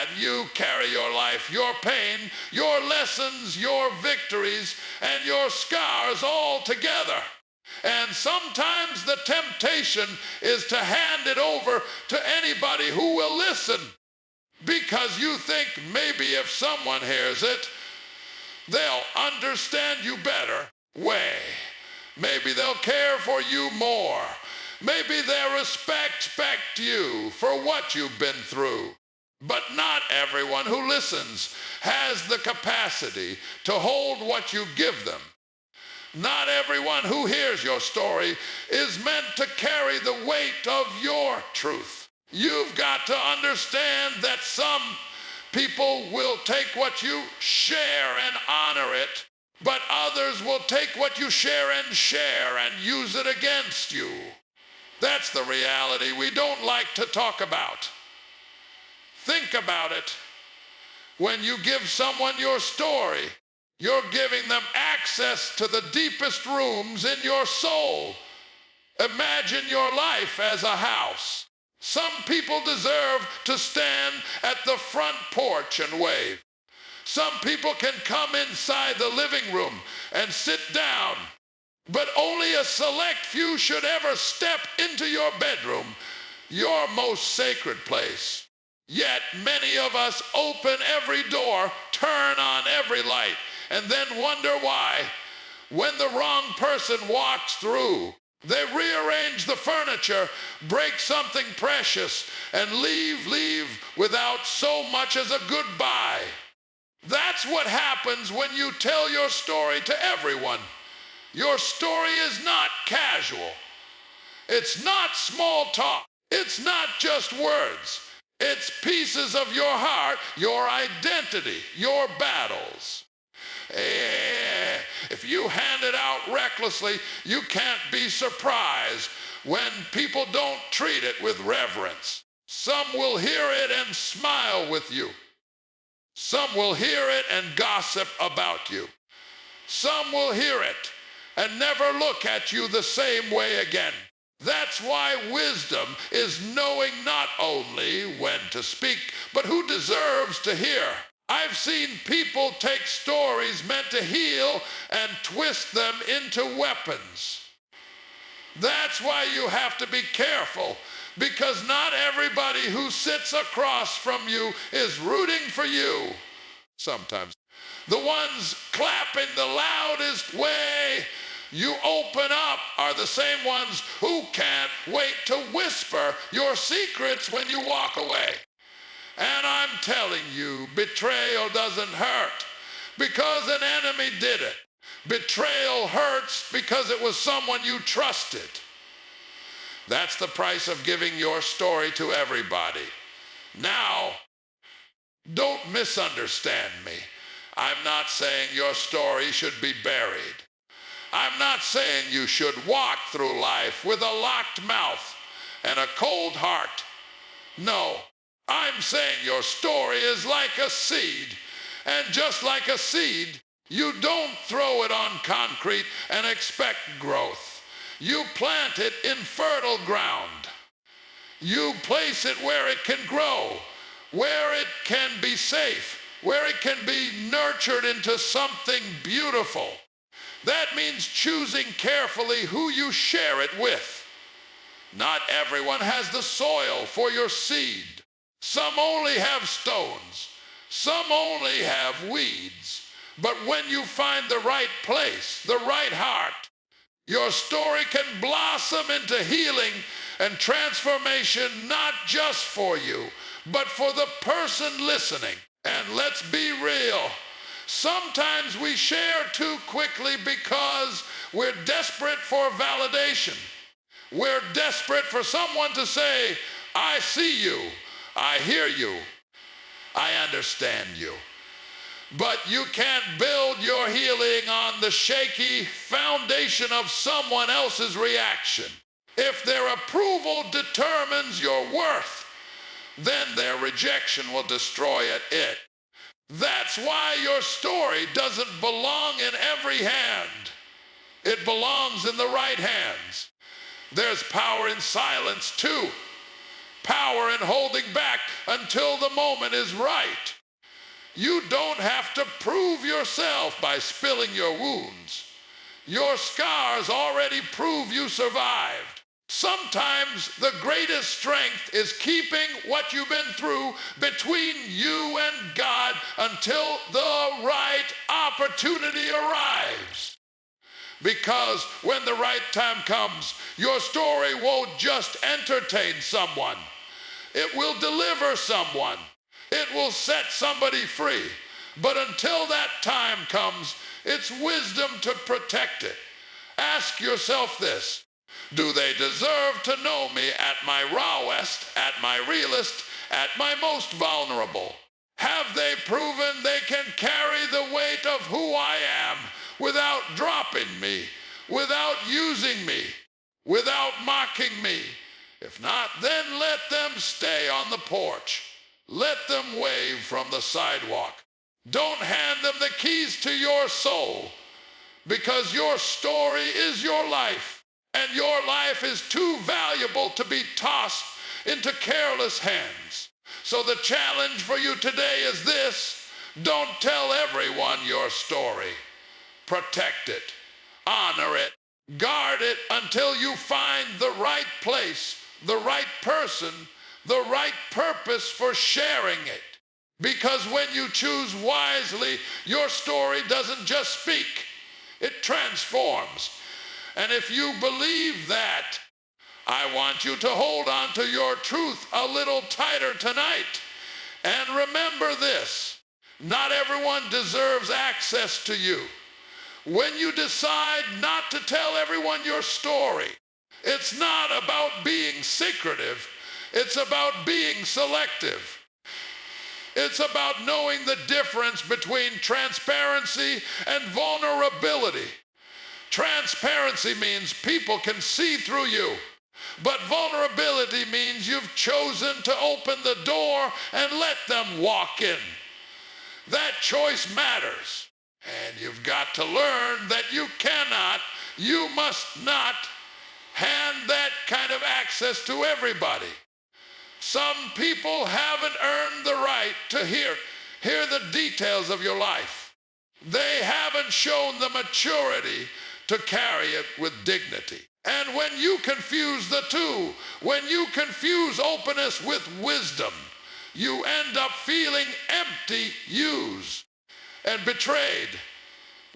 bad. You carry your life, your pain, your lessons, your victories, and your scars all together. And sometimes the temptation is to hand it over to anybody who will listen, because you think maybe if someone hears it, they'll understand you better. Maybe they'll care for you more. Maybe they'll respect you for what you've been through. But not everyone who listens has the capacity to hold what you give them. Not everyone who hears your story is meant to carry the weight of your truth. You've got to understand that some people will take what you share and honor it, but others will take what you share and use it against you. That's the reality we don't like to talk about. Think about it. When you give someone your story, you're giving them access to the deepest rooms in your soul. Imagine your life as a house. Some people deserve to stand at the front porch and wave. Some people can come inside the living room and sit down, but only a select few should ever step into your bedroom, your most sacred place. Yet many of us open every door, turn on every light, and then wonder why, when the wrong person walks through, they rearrange the furniture, break something precious, and leave without so much as a goodbye. That's what happens when you tell your story to everyone. Your story is not casual. It's not small talk. It's not just words. It's pieces of your heart, your identity, your battles. If you hand it out recklessly, you can't be surprised when people don't treat it with reverence. Some will hear it and smile with you. Some will hear it and gossip about you. Some will hear it and never look at you the same way again. That's why wisdom is knowing not only when to speak, but who deserves to hear. I've seen people take stories meant to heal and twist them into weapons. That's why you have to be careful, because not everybody who sits across from you is rooting for you. Sometimes the ones clapping the loudest way you open up are the same ones who can't wait to whisper your secrets when you walk away. And I'm telling you, betrayal doesn't hurt because an enemy did it. Betrayal hurts because it was someone you trusted. That's the price of giving your story to everybody. Now, don't misunderstand me. I'm not saying your story should be buried. I'm not saying you should walk through life with a locked mouth and a cold heart. No, I'm saying your story is like a seed. And just like a seed, you don't throw it on concrete and expect growth. You plant it in fertile ground. You place it where it can grow, where it can be safe, where it can be nurtured into something beautiful. That means choosing carefully who you share it with. Not everyone has the soil for your seed. Some only have stones. Some only have weeds. But when you find the right place, the right heart, your story can blossom into healing and transformation, not just for you, but for the person listening. And let's be real. Sometimes we share too quickly because we're desperate for validation. We're desperate for someone to say, I see you, I hear you, I understand you. But you can't build your healing on the shaky foundation of someone else's reaction. If their approval determines your worth, then their rejection will destroy it. That's why your story doesn't belong in every hand. It belongs in the right hands. There's power in silence too. power in holding back until the moment is right. You don't have to prove yourself by spilling your wounds. Your scars already prove you survived. Sometimes the greatest strength is keeping what you've been through between you and God until the right opportunity arrives. Because when the right time comes, your story won't just entertain someone. It will deliver someone. It will set somebody free. But until that time comes, it's wisdom to protect it. Ask yourself this: do they deserve to know me at my rawest, at my realest, at my most vulnerable? Have they proven they can carry the weight of who I am without dropping me, without using me, without mocking me? If not, then let them stay on the porch. Let them wave from the sidewalk. Don't hand them the keys to your soul, because your story is your life, and your life is too valuable to be tossed into careless hands. So the challenge for you today is this: don't tell everyone your story. Protect it, honor it, guard it until you find the right place, the right person, the right purpose for sharing it. Because when you choose wisely, your story doesn't just speak, it transforms. And if you believe that, I want you to hold on to your truth a little tighter tonight. And remember this: not everyone deserves access to you. When you decide not to tell everyone your story, it's not about being secretive, it's about being selective. It's about knowing the difference between transparency and vulnerability. Transparency means people can see through you, but vulnerability means you've chosen to open the door and let them walk in. That choice matters, and you've got to learn that you must not hand that kind of access to everybody. Some people haven't earned the right to hear the details of your life. They haven't shown the maturity to carry it with dignity. And when you confuse the two, when you confuse openness with wisdom, you end up feeling empty, used, and betrayed.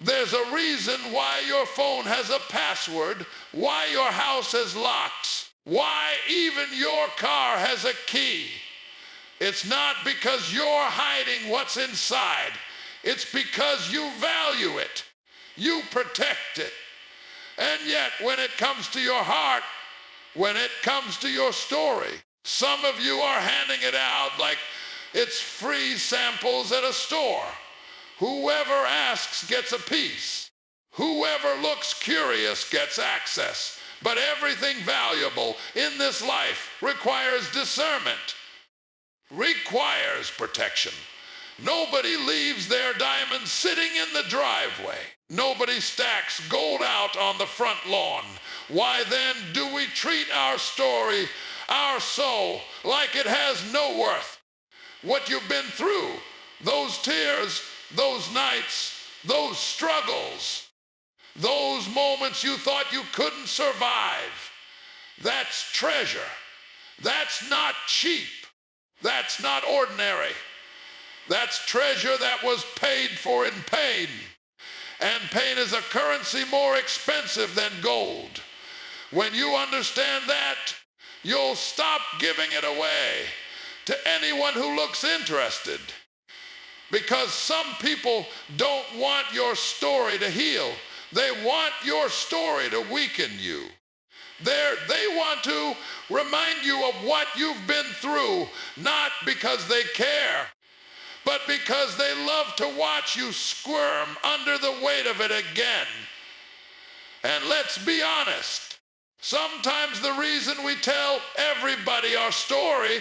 There's a reason why your phone has a password, why your house has locks, why even your car has a key. It's not because you're hiding what's inside. It's because you value it. You protect it. And yet, when it comes to your heart, when it comes to your story, some of you are handing it out like it's free samples at a store. Whoever asks gets a piece. Whoever looks curious gets access. But everything valuable in this life requires discernment, requires protection. Nobody leaves their diamonds sitting in the driveway. Nobody stacks gold out on the front lawn. Why then do we treat our story, our soul, like it has no worth? What you've been through, those tears, those nights, those struggles, those moments you thought you couldn't survive, that's treasure. That's not cheap. That's not ordinary. That's treasure that was paid for in pain. And pain is a currency more expensive than gold. When you understand that, you'll stop giving it away to anyone who looks interested. Because some people don't want your story to heal. They want your story to weaken you. They want to remind you of what you've been through, not because they care, but because they love to watch you squirm under the weight of it again. And let's be honest, sometimes the reason we tell everybody our story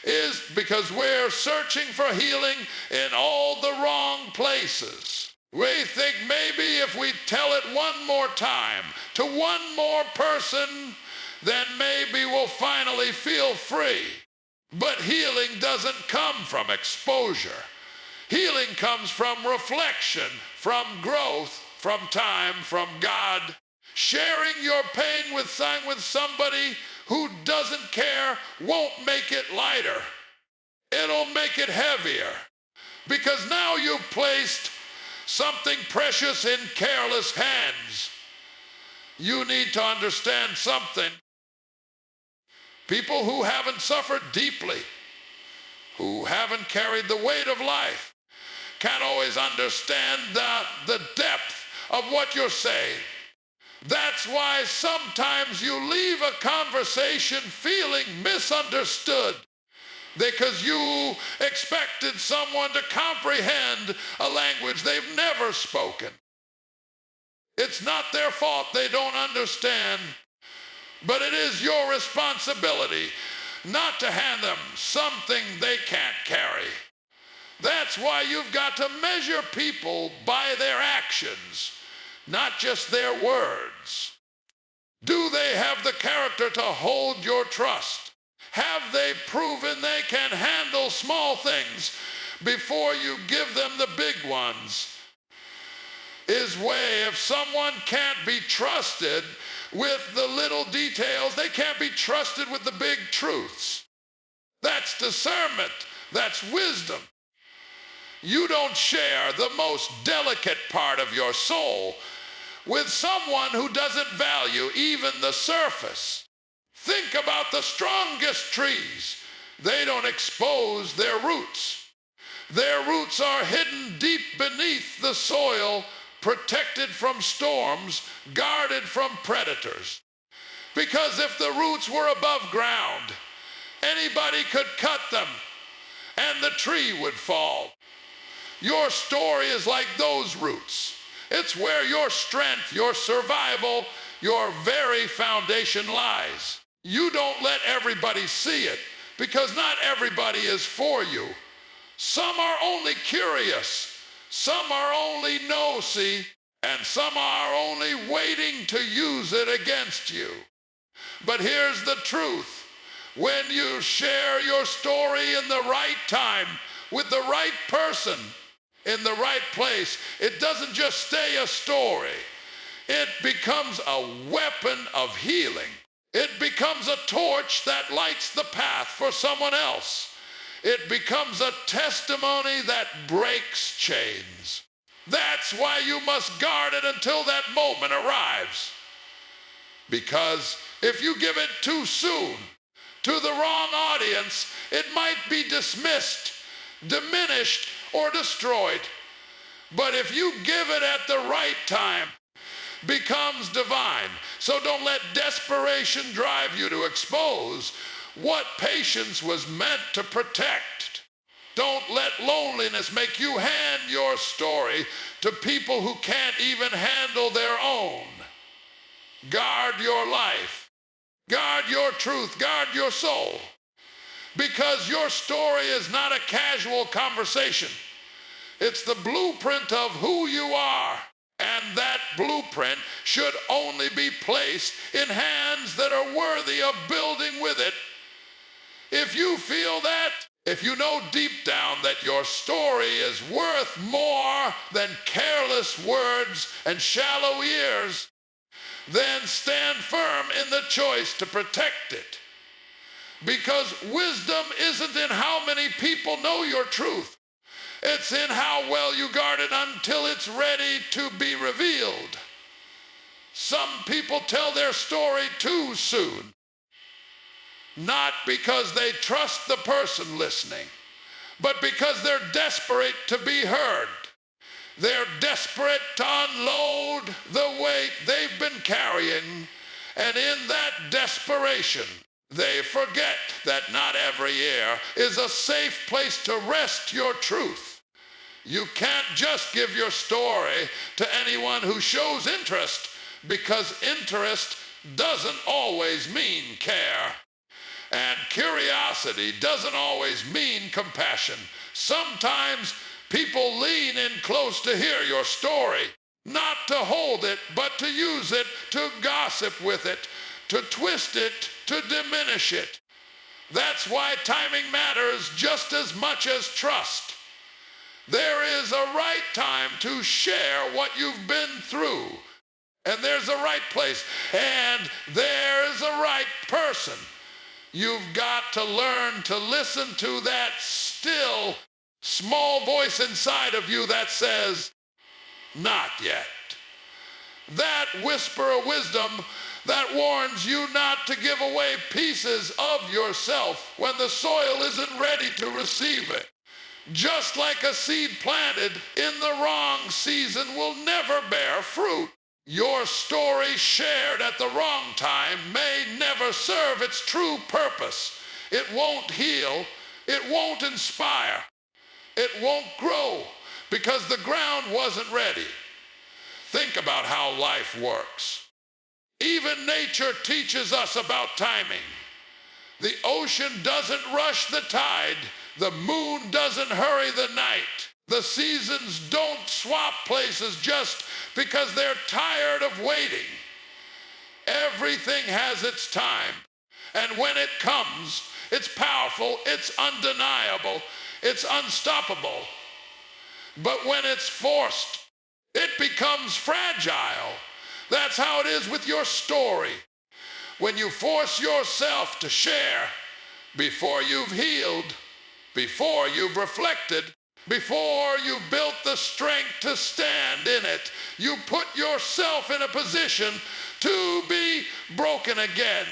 is because we're searching for healing in all the wrong places. We think maybe if we tell it one more time to one more person, then maybe we'll finally feel free. But healing doesn't come from exposure. Healing comes from reflection, from growth, from time, from God. Sharing your pain with somebody who doesn't care won't make it lighter. It'll make it heavier. Because now you've placed something precious in careless hands. You need to understand something. People who haven't suffered deeply, who haven't carried the weight of life, can't always understand the depth of what you're saying. That's why sometimes you leave a conversation feeling misunderstood, because you expected someone to comprehend a language they've never spoken. It's not their fault they don't understand, but it is your responsibility not to hand them something they can't carry. That's why you've got to measure people by their actions, not just their words. Do they have the character to hold your trust? Have they proven they can handle small things before you give them the big ones? If someone can't be trusted with the little details, they can't be trusted with the big truths. That's discernment. That's wisdom. You don't share the most delicate part of your soul with someone who doesn't value even the surface. Think about the strongest trees. They don't expose their roots. Their roots are hidden deep beneath the soil, protected from storms, guarded from predators. Because if the roots were above ground, anybody could cut them and the tree would fall. Your story is like those roots. It's where your strength, your survival, your very foundation lies. You don't let everybody see it, because not everybody is for you. Some are only curious. Some are only nosy, and some are only waiting to use it against you. But here's the truth. When you share your story in the right time, with the right person, in the right place, it doesn't just stay a story. It becomes a weapon of healing. It becomes a torch that lights the path for someone else. It becomes a testimony that breaks chains. That's why you must guard it until that moment arrives. Because if you give it too soon to the wrong audience, it might be dismissed, diminished, or destroyed. But if you give it at the right time, becomes divine. So don't let desperation drive you to expose what patience was meant to protect. Don't let loneliness make you hand your story to people who can't even handle their own. Guard your life. Guard your truth. Guard your soul. Because your story is not a casual conversation. It's the blueprint of who you are. And that blueprint should only be placed in hands that are worthy of building with it. If you feel that, if you know deep down that your story is worth more than careless words and shallow ears, then stand firm in the choice to protect it. Because wisdom isn't in how many people know your truth. It's in how well you guard it until it's ready to be revealed. Some people tell their story too soon. Not because they trust the person listening, but because they're desperate to be heard. They're desperate to unload the weight they've been carrying, and in that desperation, they forget that not every ear is a safe place to rest your truth. You can't just give your story to anyone who shows interest, because interest doesn't always mean care. And curiosity doesn't always mean compassion. Sometimes people lean in close to hear your story, not to hold it, but to use it, to gossip with it, to twist it, to diminish it. That's why timing matters just as much as trust. There is a right time to share what you've been through. And there's a right place. And there's a right person. You've got to learn to listen to that still, small voice inside of you that says, not yet. That whisper of wisdom that warns you not to give away pieces of yourself when the soil isn't ready to receive it. Just like a seed planted in the wrong season will never bear fruit. Your story shared at the wrong time may never serve its true purpose. It won't heal. It won't inspire. It won't grow because the ground wasn't ready. Think about how life works. Even nature teaches us about timing. The ocean doesn't rush the tide. The moon doesn't hurry the night. The seasons don't swap places just because they're tired of waiting. Everything has its time. And when it comes, it's powerful, it's undeniable, it's unstoppable. But when it's forced, it becomes fragile. That's how it is with your story. When you force yourself to share before you've healed, before you've reflected, before you've built the strength to stand in it, you put yourself in a position to be broken again.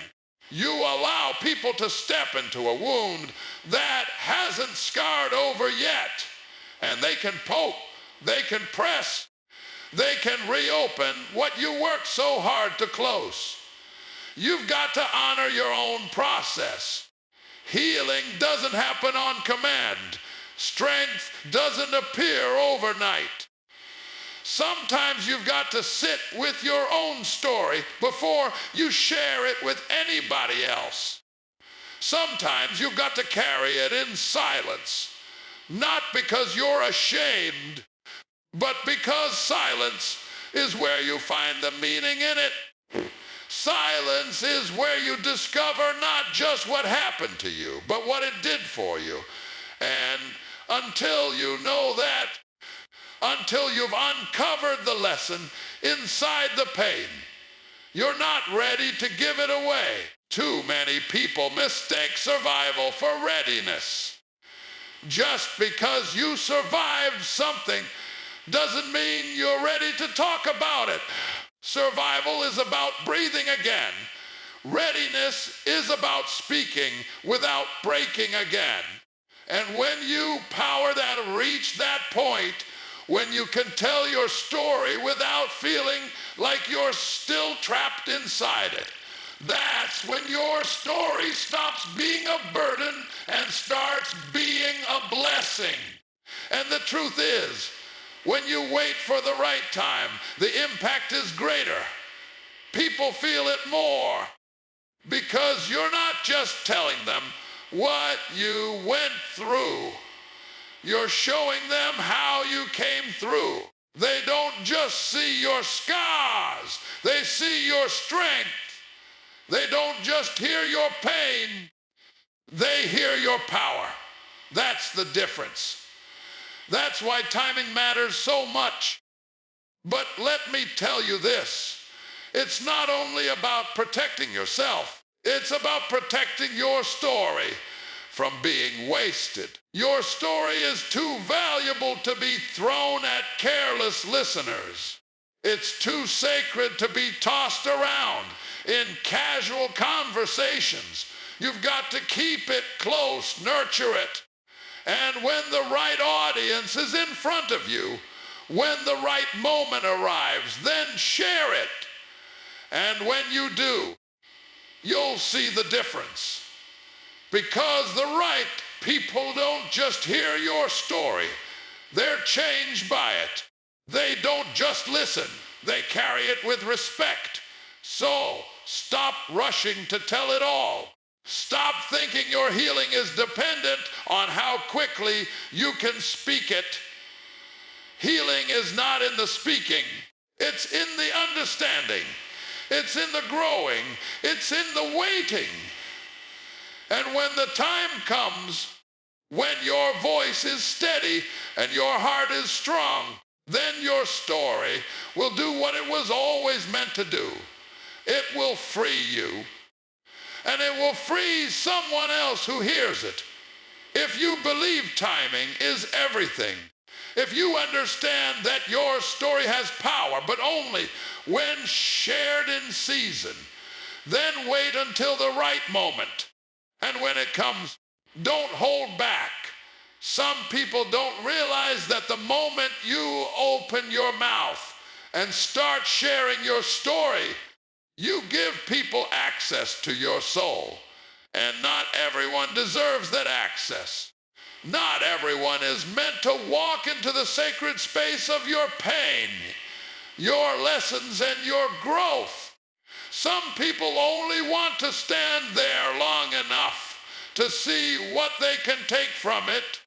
You allow people to step into a wound that hasn't scarred over yet, and they can poke, they can press, they can reopen what you worked so hard to close. You've got to honor your own process. Healing doesn't happen on command. Strength doesn't appear overnight. Sometimes you've got to sit with your own story before you share it with anybody else. Sometimes you've got to carry it in silence, not because you're ashamed, but because silence is where you find the meaning in it. Silence is where you discover not just what happened to you, but what it did for you. And until you know that, until you've uncovered the lesson inside the pain, you're not ready to give it away. Too many people mistake survival for readiness. Just because you survived something doesn't mean you're ready to talk about it. Survival is about breathing again. Readiness is about speaking without breaking again. And when you power that, reach that point, when you can tell your story without feeling like you're still trapped inside it, that's when your story stops being a burden and starts being a blessing. And the truth is, when you wait for the right time, the impact is greater. People feel it more because you're not just telling them what you went through. You're showing them how you came through. They don't just see your scars. They see your strength. They don't just hear your pain. They hear your power. That's the difference. That's why timing matters so much. But let me tell you this. It's not only about protecting yourself. It's about protecting your story from being wasted. Your story is too valuable to be thrown at careless listeners. It's too sacred to be tossed around in casual conversations. You've got to keep it close, nurture it. And when the right audience is in front of you, when the right moment arrives, then share it. And when you do, you'll see the difference. Because the right people don't just hear your story, they're changed by it. They don't just listen, they carry it with respect. So stop rushing to tell it all. Stop thinking your healing is dependent on how quickly you can speak it. Healing is not in the speaking. It's in the understanding. It's in the growing. It's in the waiting. And when the time comes, when your voice is steady and your heart is strong, then your story will do what it was always meant to do. It will free you, and it will free someone else who hears it. If you believe timing is everything, if you understand that your story has power, but only when shared in season, then wait until the right moment. And when it comes, don't hold back. Some people don't realize that the moment you open your mouth and start sharing your story, you give people access to your soul. And not everyone deserves that access. Not everyone is meant to walk into the sacred space of your pain, your lessons, and your growth. Some people only want to stand there long enough to see what they can take from it,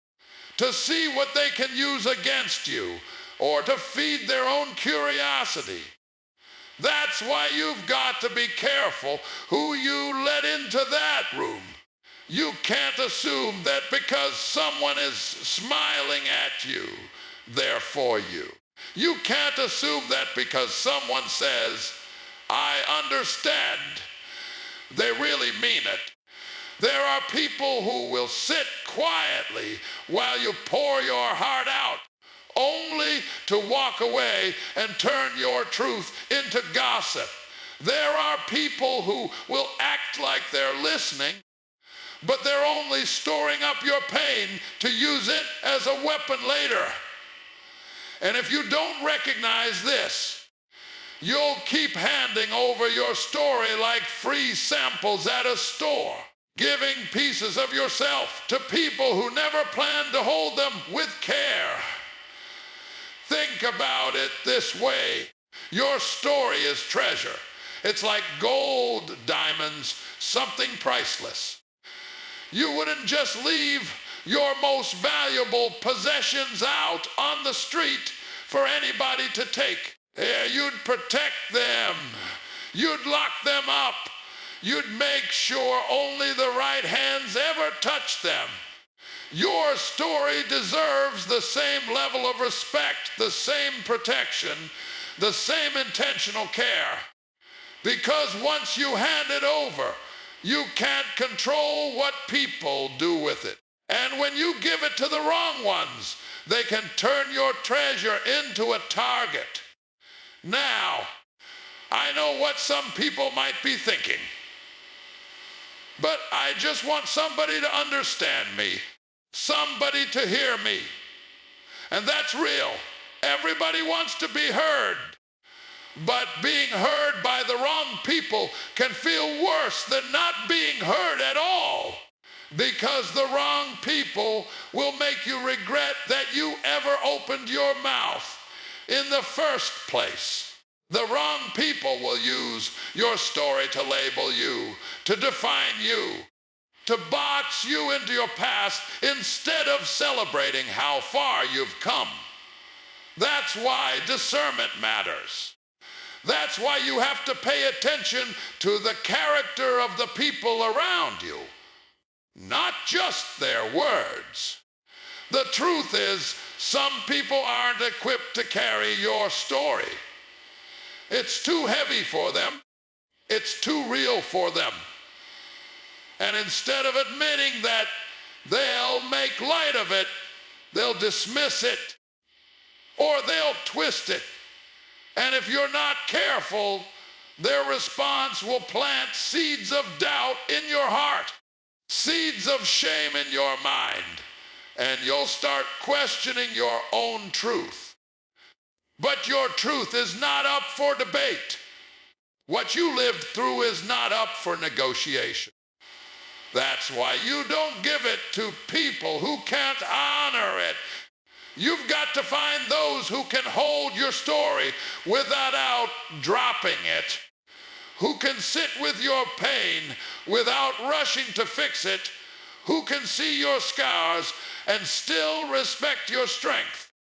to see what they can use against you, or to feed their own curiosity. That's why you've got to be careful who you let into that room. You can't assume that because someone is smiling at you, they're for you. You can't assume that because someone says, "I understand," they really mean it. There are people who will sit quietly while you pour your heart out, only to walk away and turn your truth into gossip. There are people who will act like they're listening, but they're only storing up your pain to use it as a weapon later. And if you don't recognize this, you'll keep handing over your story like free samples at a store, giving pieces of yourself to people who never planned to hold them with care. Think about it this way. Your story is treasure. It's like gold, diamonds, something priceless. You wouldn't just leave your most valuable possessions out on the street for anybody to take. Yeah, you'd protect them. You'd lock them up. You'd make sure only the right hands ever touch them. Your story deserves the same level of respect, the same protection, the same intentional care. Because once you hand it over, you can't control what people do with it. And when you give it to the wrong ones, they can turn your treasure into a target. Now, I know what some people might be thinking, but I just want somebody to understand me, somebody to hear me. And that's real. Everybody wants to be heard. But being heard by the wrong people can feel worse than not being heard at all, because the wrong people will make you regret that you ever opened your mouth in the first place. The wrong people will use your story to label you, to define you, to box you into your past instead of celebrating how far you've come. That's why discernment matters. That's why you have to pay attention to the character of the people around you, not just their words. The truth is, some people aren't equipped to carry your story. It's too heavy for them. It's too real for them. And instead of admitting that, they'll make light of it, they'll dismiss it, or they'll twist it. And if you're not careful, their response will plant seeds of doubt in your heart, seeds of shame in your mind, and you'll start questioning your own truth. But your truth is not up for debate. What you lived through is not up for negotiation. That's why you don't give it to people who can't honor it. You've got to find those who can hold your story without dropping it, who can sit with your pain without rushing to fix it, who can see your scars and still respect your strength.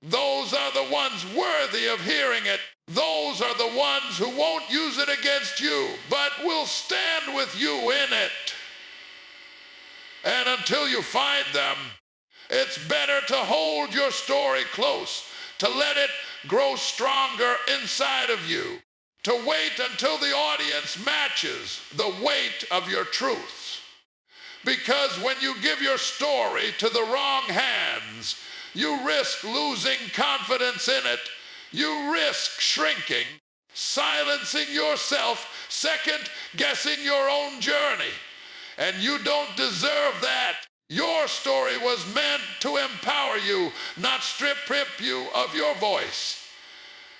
Those are the ones worthy of hearing it. Those are the ones who won't use it against you, but will stand with you in it. And until you find them, it's better to hold your story close, to let it grow stronger inside of you, to wait until the audience matches the weight of your truth. Because when you give your story to the wrong hands, you risk losing confidence in it. You risk shrinking, silencing yourself, second-guessing your own journey. And you don't deserve that. Your story was meant to empower you, not strip you of your voice.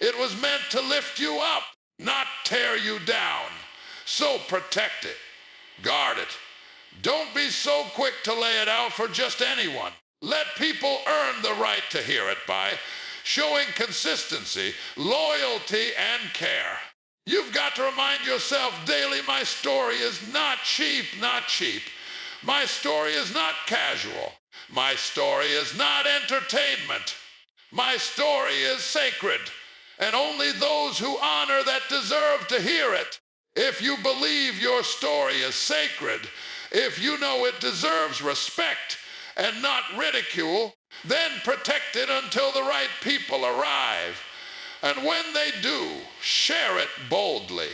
It was meant to lift you up, not tear you down. So protect it, guard it. Don't be so quick to lay it out for just anyone. Let people earn the right to hear it by showing consistency, loyalty, and care. You've got to remind yourself daily, my story is not cheap, not cheap. My story is not casual. My story is not entertainment. My story is sacred, and only those who honor that deserve to hear it. If you believe your story is sacred, if you know it deserves respect and not ridicule, then protect it until the right people arrive. And when they do, share it boldly.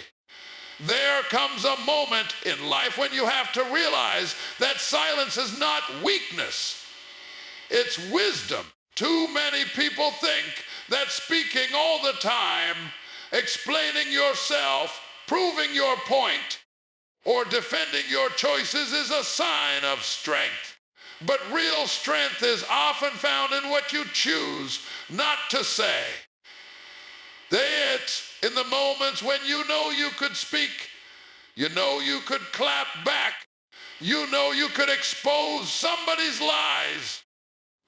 There comes a moment in life when you have to realize that silence is not weakness. It's wisdom. Too many people think that speaking all the time, explaining yourself, proving your point, or defending your choices is a sign of strength. But real strength is often found in what you choose not to say. It's in the moments when you know you could speak, you know you could clap back, you know you could expose somebody's lies,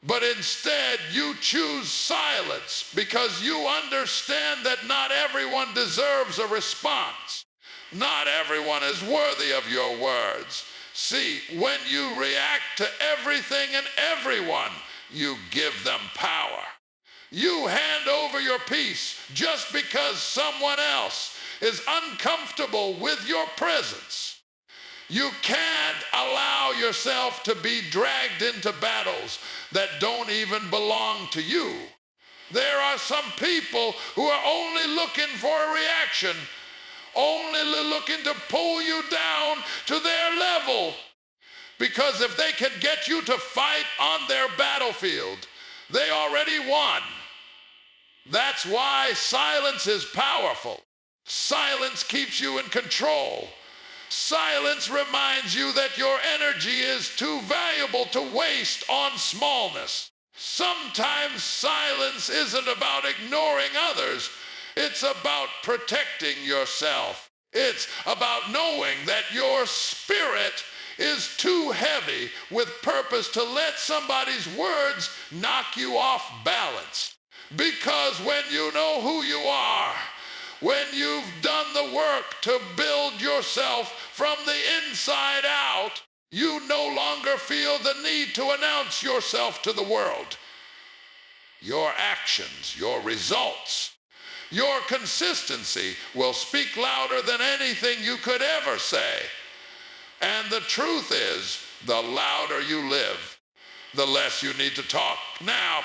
but instead you choose silence because you understand that not everyone deserves a response. Not everyone is worthy of your words. See, when you react to everything and everyone, you give them power. You hand over your peace just because someone else is uncomfortable with your presence. You can't allow yourself to be dragged into battles that don't even belong to you. There are some people who are only looking for a reaction, only looking to pull you down to their level. Because if they can get you to fight on their battlefield, they already won. That's why silence is powerful. Silence keeps you in control. Silence reminds you that your energy is too valuable to waste on smallness. Sometimes silence isn't about ignoring others. It's about protecting yourself. It's about knowing that your spirit is too heavy with purpose to let somebody's words knock you off balance. Because when you know who you are, when you've done the work to build yourself from the inside out, you no longer feel the need to announce yourself to the world. Your actions, your results, your consistency will speak louder than anything you could ever say. And the truth is, the louder you live, the less you need to talk. Now,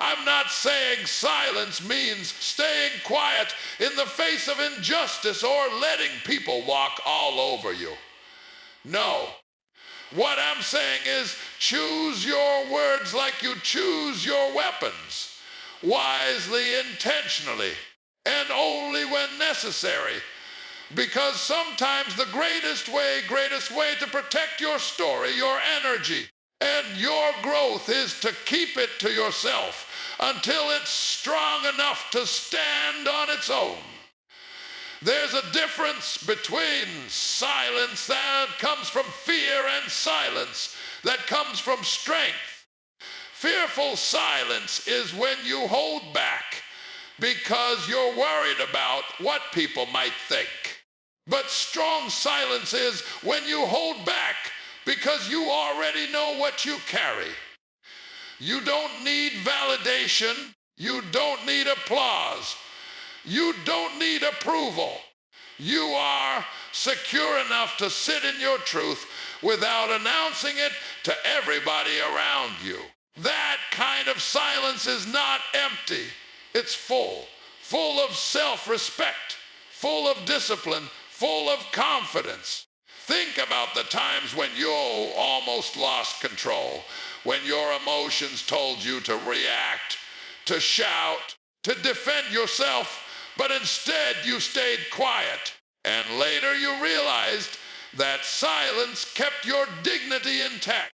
I'm not saying silence means staying quiet in the face of injustice or letting people walk all over you. No. What I'm saying is choose your words like you choose your weapons, wisely, intentionally, and only when necessary. Because sometimes the greatest way to protect your story, your energy, and your growth is to keep it to yourself until it's strong enough to stand on its own. There's a difference between silence that comes from fear and silence that comes from strength. Fearful silence is when you hold back because you're worried about what people might think. But strong silence is when you hold back because you already know what you carry. You don't need validation. You don't need applause. You don't need approval. You are secure enough to sit in your truth without announcing it to everybody around you. That kind of silence is not empty. It's full of self-respect, full of discipline, full of confidence. Think about the times when you almost lost control, when your emotions told you to react, to shout, to defend yourself, but instead you stayed quiet. And later you realized that silence kept your dignity intact.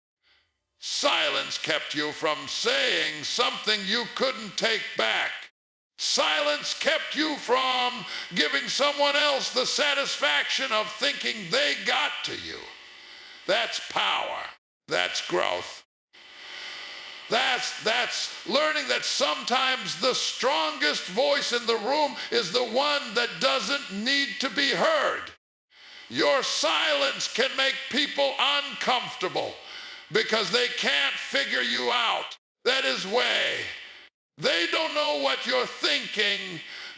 Silence kept you from saying something you couldn't take back. Silence kept you from giving someone else the satisfaction of thinking they got to you. That's power. That's growth. That's learning that sometimes the strongest voice in the room is the one that doesn't need to be heard. Your silence can make people uncomfortable because they can't figure you out. That is way. They don't know what you're thinking.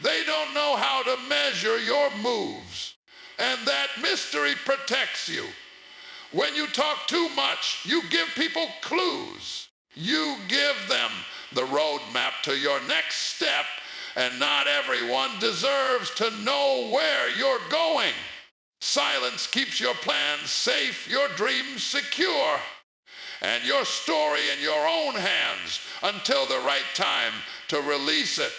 They don't know how to measure your moves. And that mystery protects you. When you talk too much, you give people clues. You give them the roadmap to your next step, and not everyone deserves to know where you're going. Silence keeps your plans safe, your dreams secure, and your story in your own hands until the right time to release it.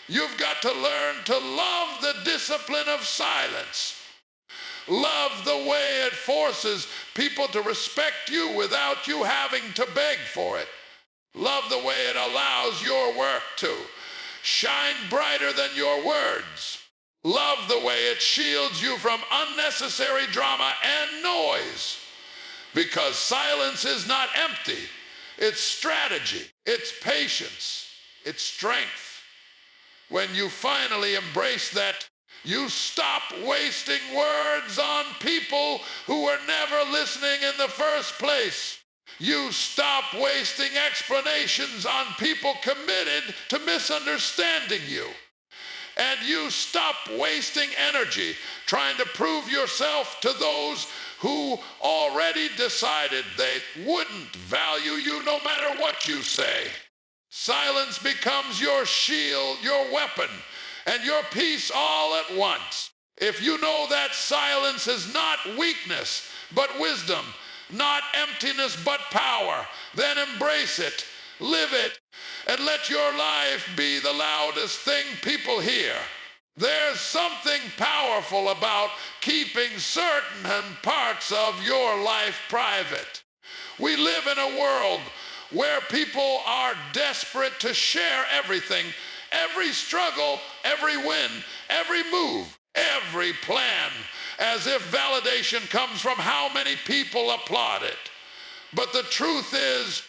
You've got to learn to love the discipline of silence. Love the way it forces people to respect you without you having to beg for it. Love the way it allows your work to shine brighter than your words. Love the way it shields you from unnecessary drama and noise. Because silence is not empty. It's strategy. It's patience. It's strength. When you finally embrace that, you stop wasting words on people who were never listening in the first place. You stop wasting explanations on people committed to misunderstanding you. And you stop wasting energy trying to prove yourself to those who already decided they wouldn't value you no matter what you say. Silence becomes your shield, your weapon, and your peace all at once. If you know that silence is not weakness, but wisdom, not emptiness, but power, then embrace it, live it, and let your life be the loudest thing people hear. There's something powerful about keeping certain parts of your life private. We live in a world where people are desperate to share everything, every struggle, every win, every move, every plan, as if validation comes from how many people applaud it. But the truth is,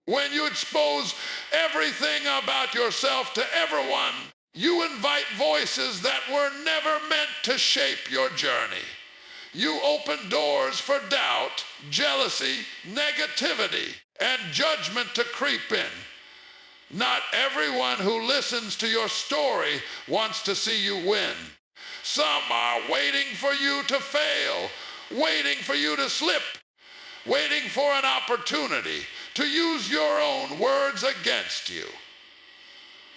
when you expose everything about yourself to everyone, you invite voices that were never meant to shape your journey. You open doors for doubt, jealousy, negativity, and judgment to creep in. Not everyone who listens to your story wants to see you win. Some are waiting for you to fail, waiting for you to slip, waiting for an opportunity to use your own words against you.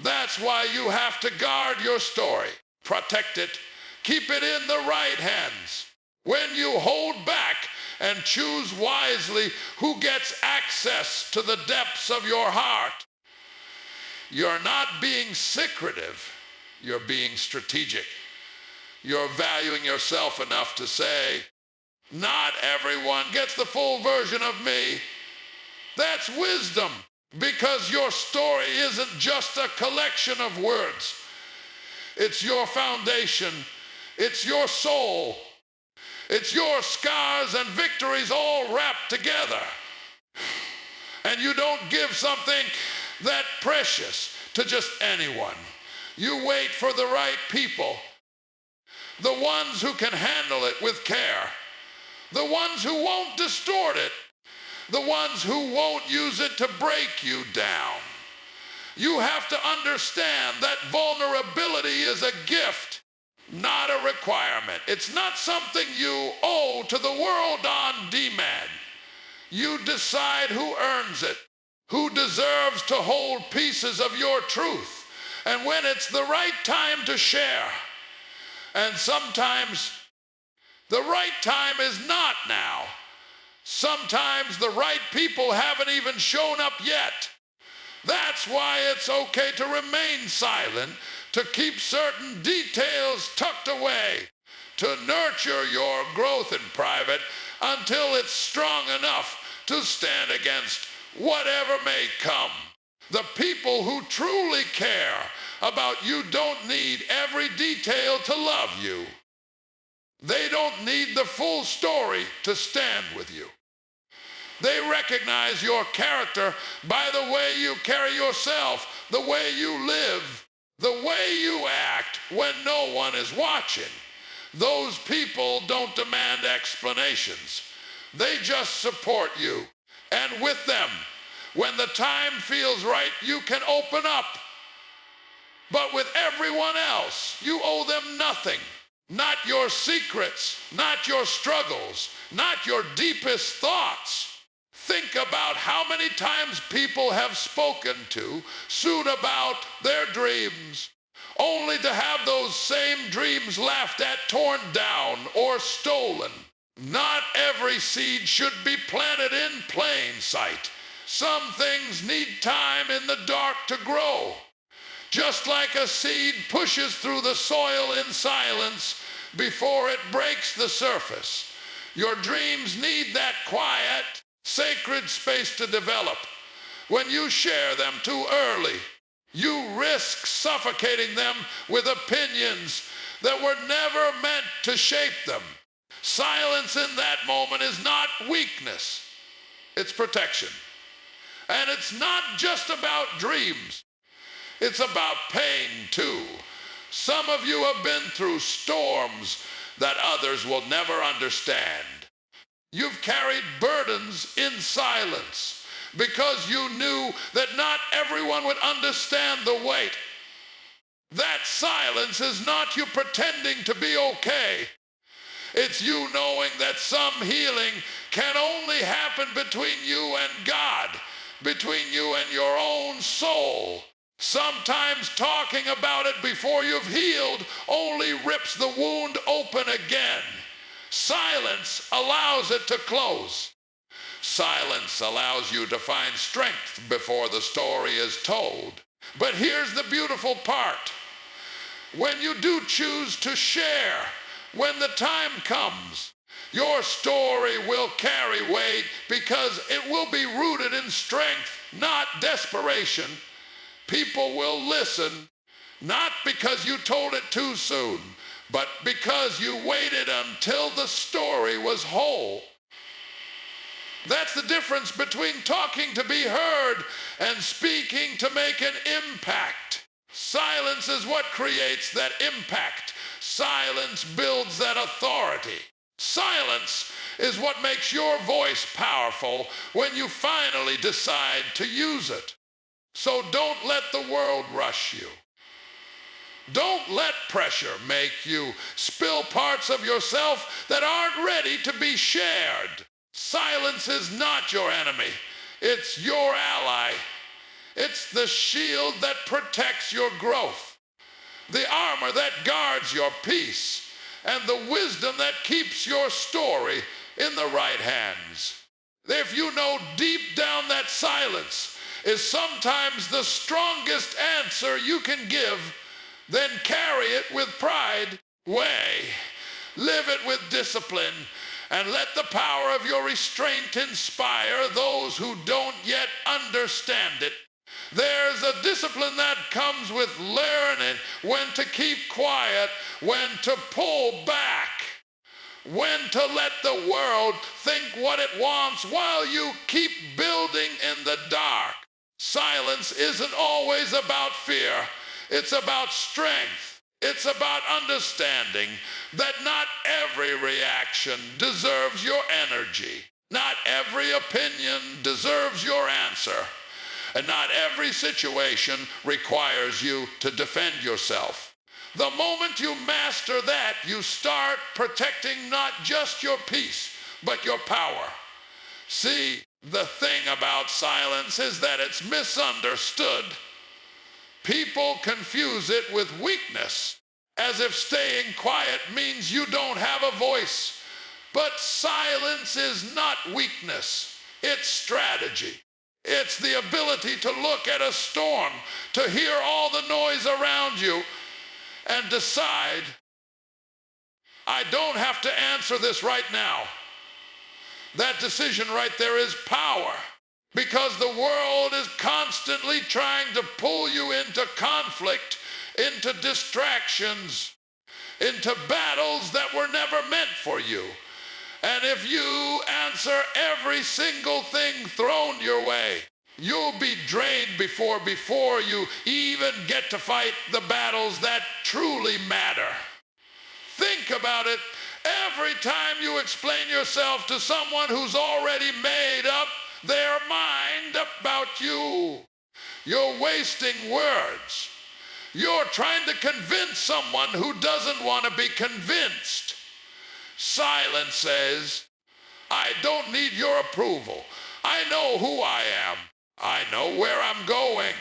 That's why you have to guard your story, protect it, keep it in the right hands. When you hold back and choose wisely who gets access to the depths of your heart, you're not being secretive, you're being strategic. You're valuing yourself enough to say, not everyone gets the full version of me. That's wisdom, because your story isn't just a collection of words. It's your foundation. It's your soul. It's your scars and victories all wrapped together. And you don't give something that precious to just anyone. You wait for the right people, the ones who can handle it with care, the ones who won't distort it, the ones who won't use it to break you down. You have to understand that vulnerability is a gift. not a requirement. It's not something you owe to the world on demand. You decide who earns it, who deserves to hold pieces of your truth, and when it's the right time to share. And sometimes the right time is not now. Sometimes the right people haven't even shown up yet. That's why it's okay to remain silent, to keep certain details tucked away, to nurture your growth in private until it's strong enough to stand against whatever may come. The people who truly care about you don't need every detail to love you. They don't need the full story to stand with you. They recognize your character by the way you carry yourself, the way you live, the way you act when no one is watching. Those people don't demand explanations. They just support you. And with them, when the time feels right, you can open up. But with everyone else, you owe them nothing. Not your secrets, not your struggles, not your deepest thoughts. Think about how many times people have spoken to, sued about their dreams, only to have those same dreams laughed at, torn down, or stolen. Not every seed should be planted in plain sight. Some things need time in the dark to grow. Just like a seed pushes through the soil in silence before it breaks the surface, your dreams need that quiet, sacred space to develop. When you share them too early, you risk suffocating them with opinions that were never meant to shape them. Silence in that moment is not weakness, it's protection. And it's not just about dreams, it's about pain too. Some of you have been through storms that others will never understand. You've carried burdens in silence because you knew that not everyone would understand the weight. That silence is not you pretending to be okay. It's you knowing that some healing can only happen between you and God, between you and your own soul. Sometimes talking about it before you've healed only rips the wound open again. Silence allows it to close. Silence allows you to find strength before the story is told. But here's the beautiful part. When you do choose to share, when the time comes, your story will carry weight because it will be rooted in strength, not desperation. People will listen, not because you told it too soon, but because you waited until the story was whole. That's the difference between talking to be heard and speaking to make an impact. Silence is what creates that impact. Silence builds that authority. Silence is what makes your voice powerful when you finally decide to use it. So don't let the world rush you. Don't let pressure make you spill parts of yourself that aren't ready to be shared. Silence is not your enemy. It's your ally. It's the shield that protects your growth, the armor that guards your peace, and the wisdom that keeps your story in the right hands. If you know deep down that silence is sometimes the strongest answer you can give, then carry it with pride. Live it with discipline, and let the power of your restraint inspire those who don't yet understand it. There's a discipline that comes with learning when to keep quiet, when to pull back, when to let the world think what it wants while you keep building in the dark. Silence isn't always about fear. It's about strength. It's about understanding that not every reaction deserves your energy. Not every opinion deserves your answer. And not every situation requires you to defend yourself. The moment you master that, you start protecting not just your peace, but your power. See, the thing about silence is that it's misunderstood. People confuse it with weakness, as if staying quiet means you don't have a voice. But silence is not weakness, it's strategy. It's the ability to look at a storm, to hear all the noise around you, and decide, I don't have to answer this right now. That decision right there is power, because the world is constantly trying to pull you into conflict, into distractions, into battles that were never meant for you. And if you answer every single thing thrown your way, you'll be drained before you even get to fight the battles that truly matter. Think about it. Every time you explain yourself to someone who's already made up their mind about you, you're wasting words. You're trying to convince someone who doesn't want to be convinced. Silence says, I don't need your approval. I know who I am. I know where I'm going.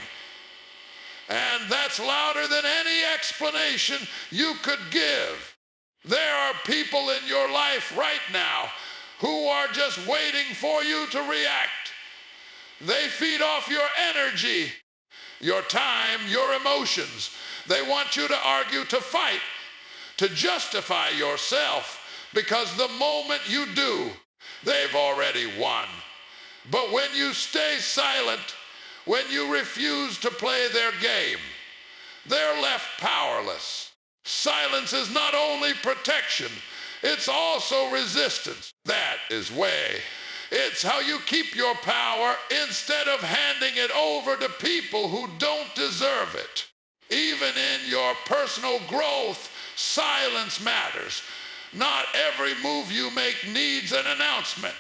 And that's louder than any explanation you could give. There are people in your life right now who are just waiting for you to react. They feed off your energy, your time, your emotions. They want you to argue, to fight, to justify yourself, because the moment you do, they've already won. But when you stay silent, when you refuse to play their game, they're left powerless. Silence is not only protection, it's also resistance. That is way. It's how you keep your power instead of handing it over to people who don't deserve it. Even in your personal growth, silence matters. Not every move you make needs an announcement.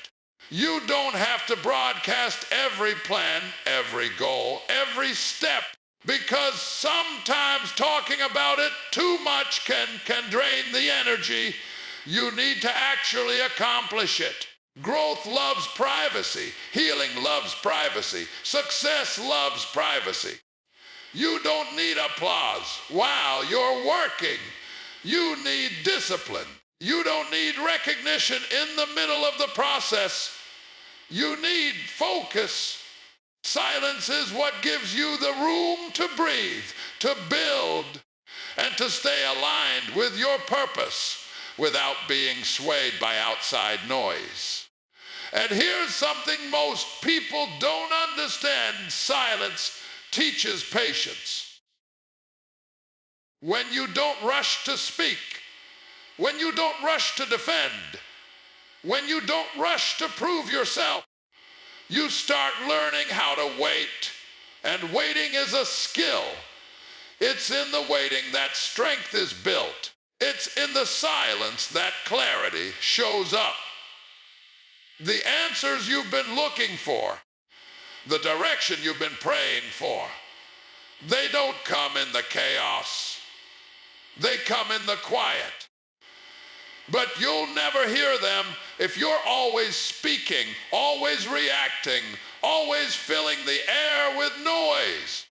You don't have to broadcast every plan, every goal, every step, because sometimes talking about it too much can drain the energy you need to actually accomplish it. Growth loves privacy. Healing loves privacy. Success loves privacy. You don't need applause while you're working. You need discipline. You don't need recognition in the middle of the process. You need focus. Silence is what gives you the room to breathe, to build, and to stay aligned with your purpose without being swayed by outside noise. And here's something most people don't understand. Silence teaches patience. When you don't rush to speak, when you don't rush to defend, when you don't rush to prove yourself, you start learning how to wait. And waiting is a skill. It's in the waiting that strength is built. It's in the silence that clarity shows up. The answers you've been looking for, the direction you've been praying for, they don't come in the chaos. They come in the quiet. But you'll never hear them if you're always speaking, always reacting, always filling the air with noise.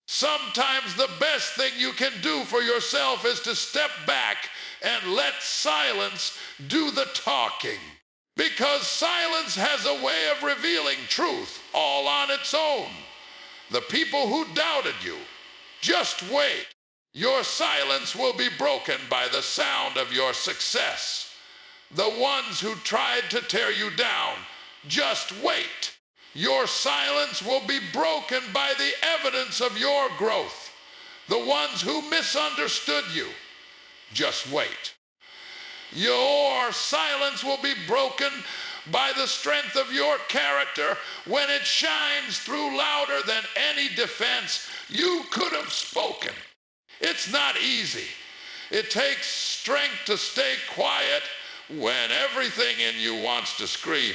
Sometimes the best thing you can do for yourself is to step back and let silence do the talking. Because silence has a way of revealing truth all on its own. The people who doubted you, just wait. Your silence will be broken by the sound of your success. The ones who tried to tear you down, just wait. Your silence will be broken by the evidence of your growth. The ones who misunderstood you, just wait. Your silence will be broken by the strength of your character when it shines through louder than any defense you could have spoken. It's not easy. It takes strength to stay quiet when everything in you wants to scream.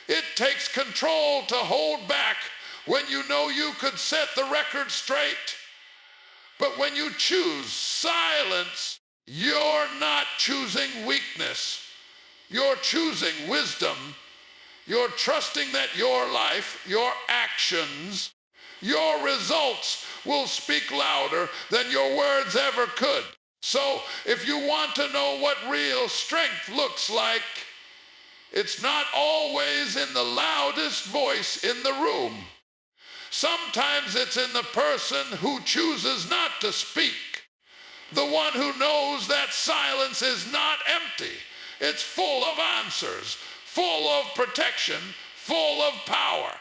It takes control to hold back when you know you could set the record straight. But when you choose silence, you're not choosing weakness. You're choosing wisdom. You're trusting that your life, your actions, your results will speak louder than your words ever could. So if you want to know what real strength looks like, it's not always in the loudest voice in the room. Sometimes it's in the person who chooses not to speak, the one who knows that silence is not empty. It's full of answers, full of protection, full of power.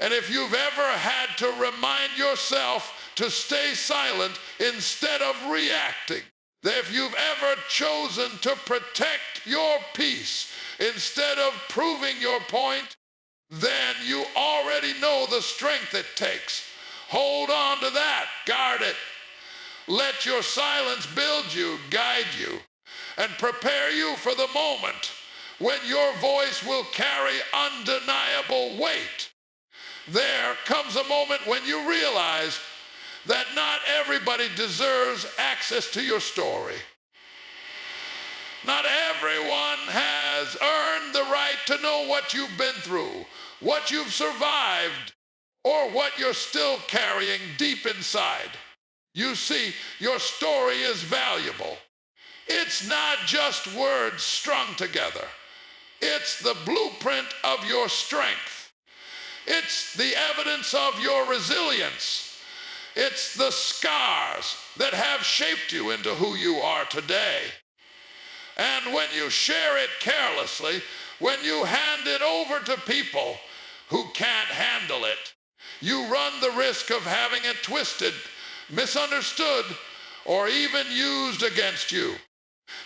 And if you've ever had to remind yourself to stay silent instead of reacting, that if you've ever chosen to protect your peace instead of proving your point, then you already know the strength it takes. Hold on to that, guard it. Let your silence build you, guide you, and prepare you for the moment when your voice will carry undeniable weight. There comes a moment when you realize that not everybody deserves access to your story. Not everyone has earned the right to know what you've been through, what you've survived, or what you're still carrying deep inside. You see, your story is valuable. It's not just words strung together. It's the blueprint of your strength. It's the evidence of your resilience. It's the scars that have shaped you into who you are today. And when you share it carelessly, when you hand it over to people who can't handle it, you run the risk of having it twisted, misunderstood, or even used against you.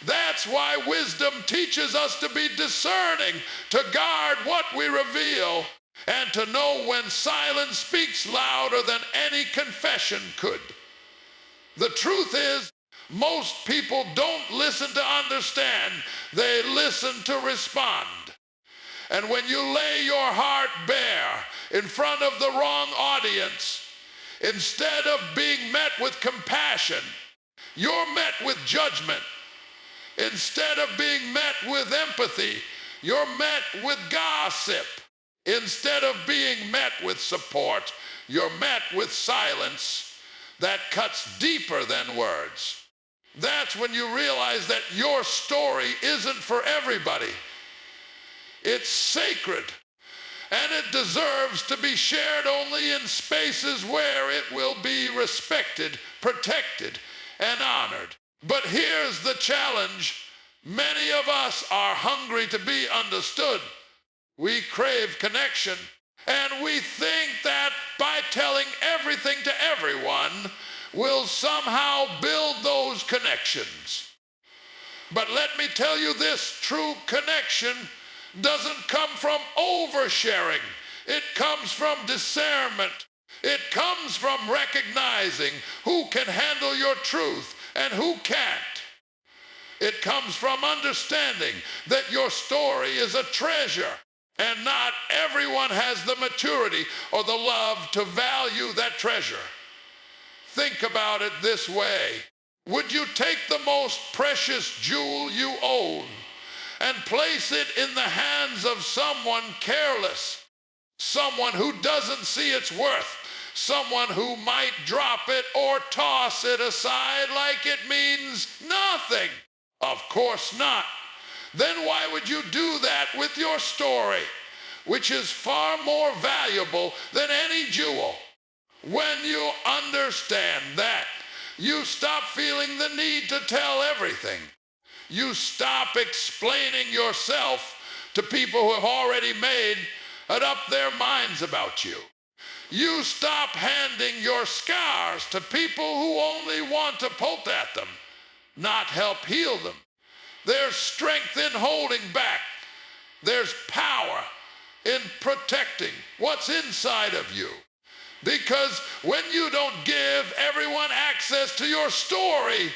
That's why wisdom teaches us to be discerning, to guard what we reveal, and to know when silence speaks louder than any confession could. The truth is, most people don't listen to understand, they listen to respond. And when you lay your heart bare in front of the wrong audience, instead of being met with compassion, you're met with judgment. Instead of being met with empathy, you're met with gossip. Instead of being met with support, you're met with silence that cuts deeper than words. That's when you realize that your story isn't for everybody. It's sacred, and it deserves to be shared only in spaces where it will be respected, protected, and honored. But here's the challenge. Many of us are hungry to be understood. We crave connection, and we think that by telling everything to everyone, we'll somehow build those connections. But let me tell you this, true connection doesn't come from oversharing. It comes from discernment. It comes from recognizing who can handle your truth and who can't. It comes from understanding that your story is a treasure, and not everyone has the maturity or the love to value that treasure. Think about it this way. Would you take the most precious jewel you own and place it in the hands of someone careless, someone who doesn't see its worth, someone who might drop it or toss it aside like it means nothing? Of course not. Then why would you do that with your story, which is far more valuable than any jewel? When you understand that, you stop feeling the need to tell everything. You stop explaining yourself to people who have already made up their minds about you. You stop handing your scars to people who only want to poke at them, not help heal them. There's strength in holding back. There's power in protecting what's inside of you. Because when you don't give everyone access to your story,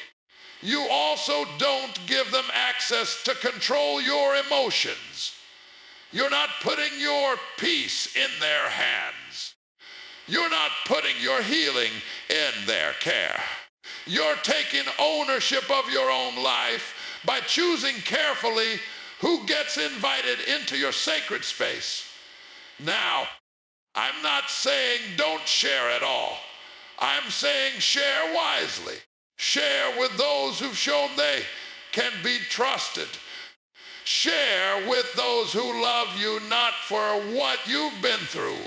you also don't give them access to control your emotions. You're not putting your peace in their hands. You're not putting your healing in their care. You're taking ownership of your own life by choosing carefully who gets invited into your sacred space. Now, I'm not saying don't share at all. I'm saying share wisely. Share with those who've shown they can be trusted. Share with those who love you not for what you've been through,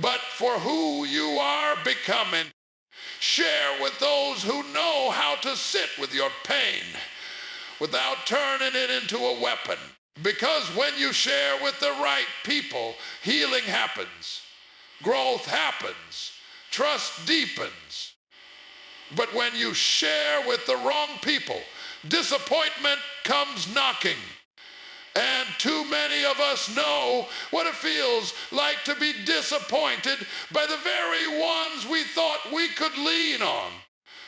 but for who you are becoming. Share with those who know how to sit with your pain without turning it into a weapon. Because when you share with the right people, healing happens, growth happens, trust deepens. But when you share with the wrong people, disappointment comes knocking. And too many of us know what it feels like to be disappointed by the very ones we thought we could lean on.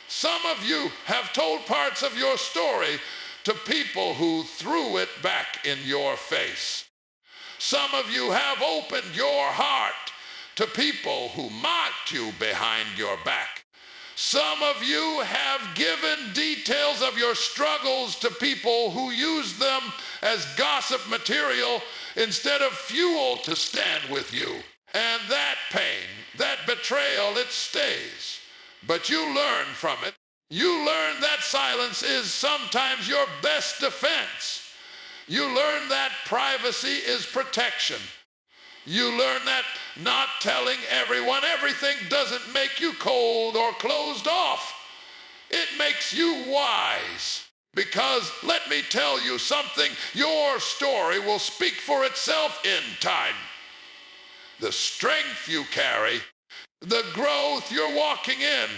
Some of you have told parts of your story to people who threw it back in your face. Some of you have opened your heart to people who mocked you behind your back. Some of you have given details of your struggles to people who used them as gossip material instead of fuel to stand with you. And that pain, that betrayal, it stays. But you learn from it. You learn that silence is sometimes your best defense. You learn that privacy is protection. You learn that not telling everyone everything doesn't make you cold or closed off. It makes you wise. Because let me tell you something, your story will speak for itself in time. The strength you carry, the growth you're walking in,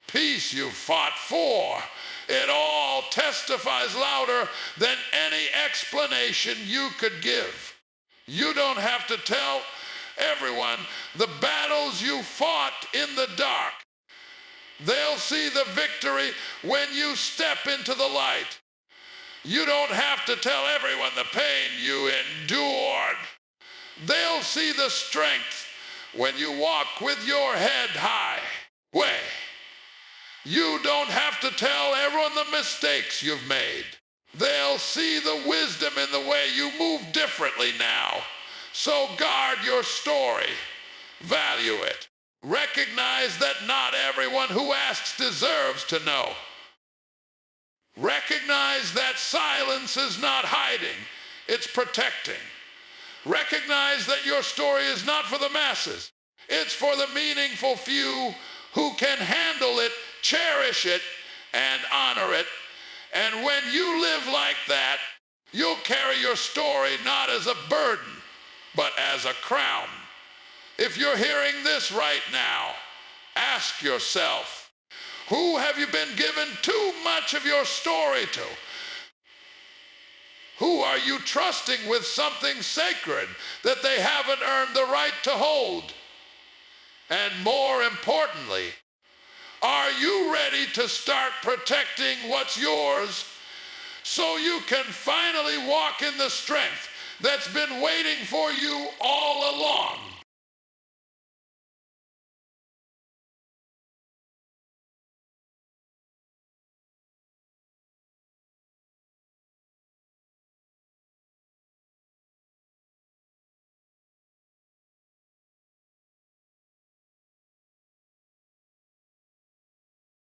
peace you fought for, it all testifies louder than any explanation you could give. You don't have to tell everyone the battles you fought in the dark. They'll see the victory when you step into the light. You don't have to tell everyone the pain you endured. They'll see the strength when you walk with your head high. You don't have to tell everyone the mistakes you've made. They'll see the wisdom in the way you move differently now. So guard your story. Value it. Recognize that not everyone who asks deserves to know. Recognize that silence is not hiding, it's protecting. Recognize that your story is not for the masses. It's for the meaningful few who can handle it, cherish it, and honor it. And when you live like that, you'll carry your story not as a burden, but as a crown. If you're hearing this right now, ask yourself, who have you been given too much of your story to? Who are you trusting with something sacred that they haven't earned the right to hold? And more importantly, are you ready to start protecting what's yours so you can finally walk in the strength that's been waiting for you all along?